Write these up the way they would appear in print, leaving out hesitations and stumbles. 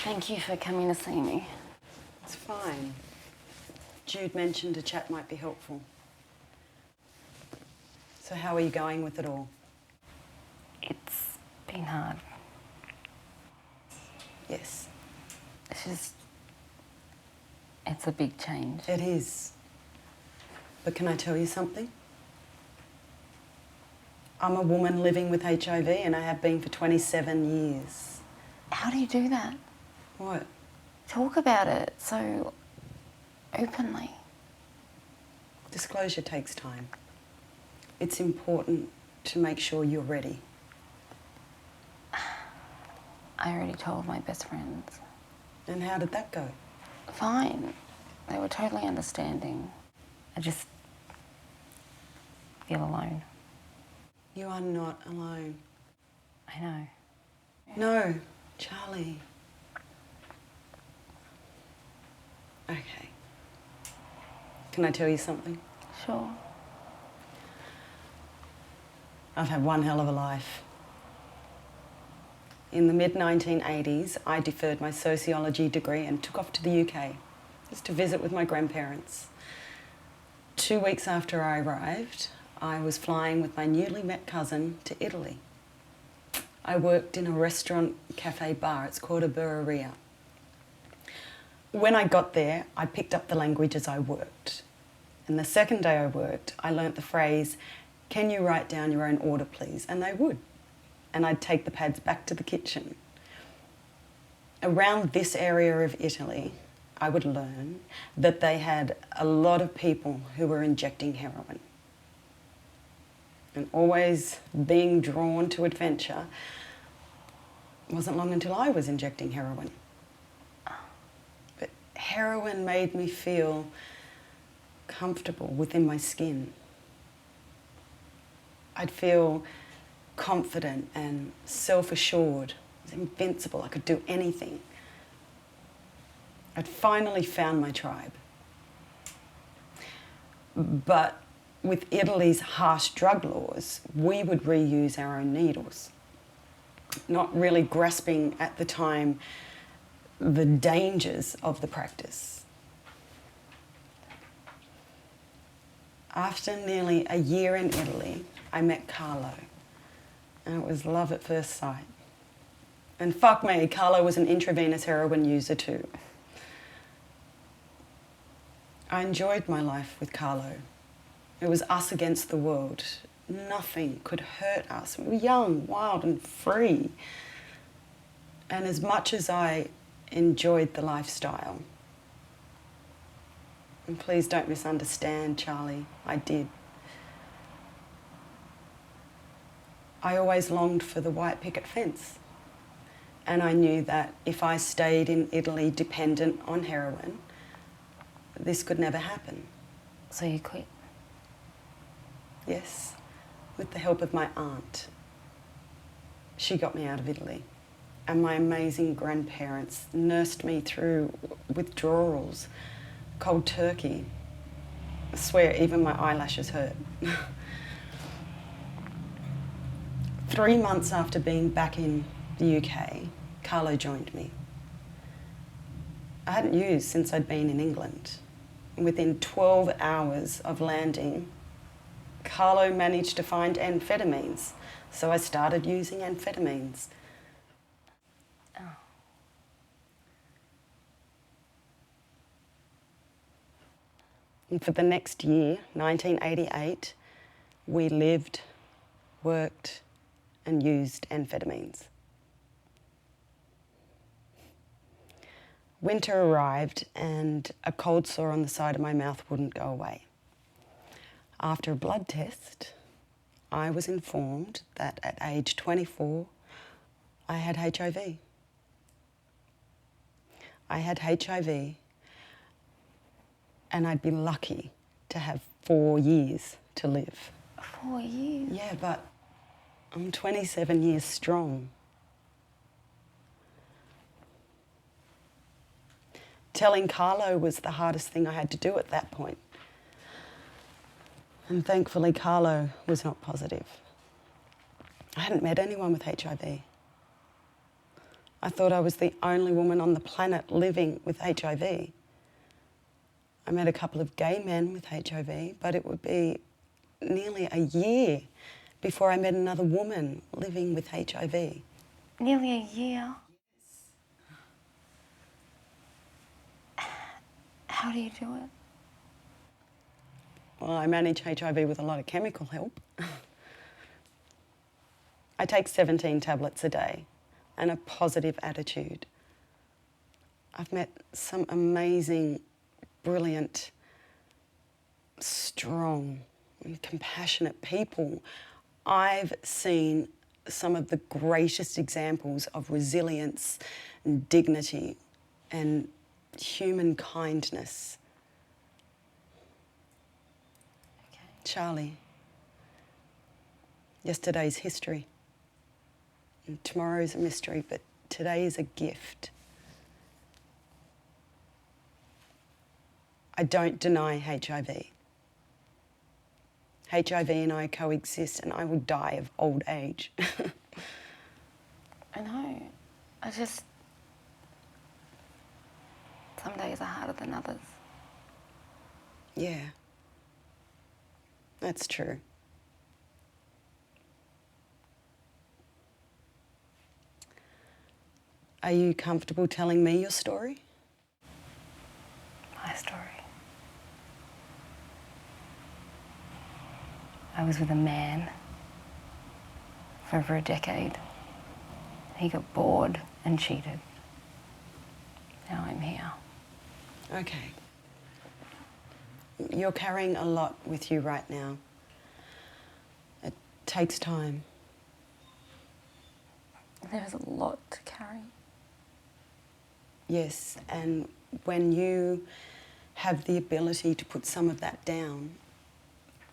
Thank you for coming to see me. It's fine. Jude mentioned a chat might be helpful. So how are you going with it all? It's been hard. Yes. It's a big change. It is. But can I tell you something? I'm a woman living with HIV and I have been for 27 years. How do you do that? What? Talk about it so openly. Disclosure takes time. It's important to make sure you're ready. I already told my best friends. And how did that go? Fine. They were totally understanding. I just feel alone. You are not alone. I know. No, Charlie. Okay. Can I tell you something? Sure. I've had one hell of a life. In the mid-1980s, I deferred my sociology degree and took off to the UK, just to visit with my grandparents. 2 weeks after I arrived, I was flying with my newly met cousin to Italy. I worked in a restaurant, cafe, bar. It's called a burreria. When I got there, I picked up the language as I worked. And the second day I worked, I learnt the phrase, "Can you write down your own order, please?" And they would. And I'd take the pads back to the kitchen. Around this area of Italy, I would learn that they had a lot of people who were injecting heroin. And always being drawn to adventure, it wasn't long until I was injecting heroin. But heroin made me feel comfortable within my skin. I'd feel confident and self-assured. I was invincible. I could do anything. I'd finally found my tribe. But with Italy's harsh drug laws, we would reuse our own needles, not really grasping at the time the dangers of the practice. After nearly a year in Italy, I met Carlo. And it was love at first sight. And fuck me, Carlo was an intravenous heroin user too. I enjoyed my life with Carlo. It was us against the world. Nothing could hurt us. We were young, wild and free. And as much as I enjoyed the lifestyle, and please don't misunderstand, Charlie, I did. I always longed for the white picket fence. And I knew that if I stayed in Italy dependent on heroin, this could never happen. So you quit? Yes, with the help of my aunt. She got me out of Italy. And my amazing grandparents nursed me through withdrawals, cold turkey. I swear, even my eyelashes hurt. 3 months after being back in the UK, Carlo joined me. I hadn't used since I'd been in England. Within 12 hours of landing, Carlo managed to find amphetamines, so I started using amphetamines. Oh. And for the next year, 1988, we lived, worked, and used amphetamines. Winter arrived and a cold sore on the side of my mouth wouldn't go away. After a blood test, I was informed that at age 24, I had HIV. I had HIV, and I'd be lucky to have 4 years to live. 4 years? Yeah, but I'm 27 years strong. Telling Carlo was the hardest thing I had to do at that point. And thankfully, Carlo was not positive. I hadn't met anyone with HIV. I thought I was the only woman on the planet living with HIV. I met a couple of gay men with HIV, but it would be nearly a year before I met another woman living with HIV. Nearly a year? How do you do it? Well, I manage HIV with a lot of chemical help. I take 17 tablets a day and a positive attitude. I've met some amazing, brilliant, strong and compassionate people. I've seen some of the greatest examples of resilience and dignity and human kindness. Okay. Charlie, yesterday's history. And tomorrow's a mystery, but today is a gift. I don't deny HIV. HIV and I coexist, and I will die of old age. I know. Some days are harder than others. Yeah, that's true. Are you comfortable telling me your story? My story. I was with a man for over a decade. He got bored and cheated. Now I'm here. Okay. You're carrying a lot with you right now. It takes time. There's a lot to carry. Yes, and when you have the ability to put some of that down,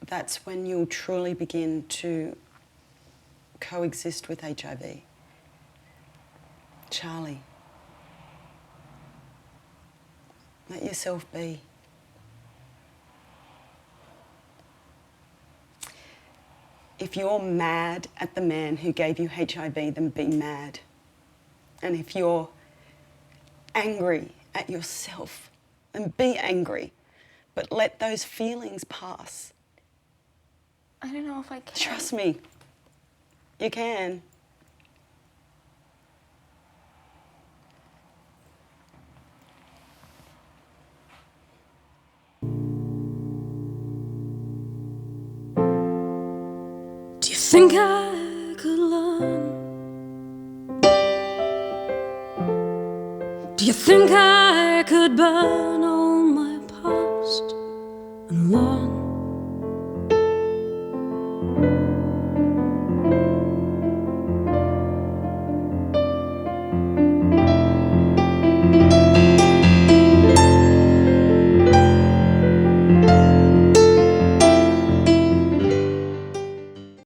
that's when you'll truly begin to coexist with HIV. Charlie, let yourself be. If you're mad at the man who gave you HIV, then be mad. And if you're angry at yourself, then be angry. But let those feelings pass. I don't know if I can. Trust me, you can. Do you think I could learn? Do you think I could burn all my past and learn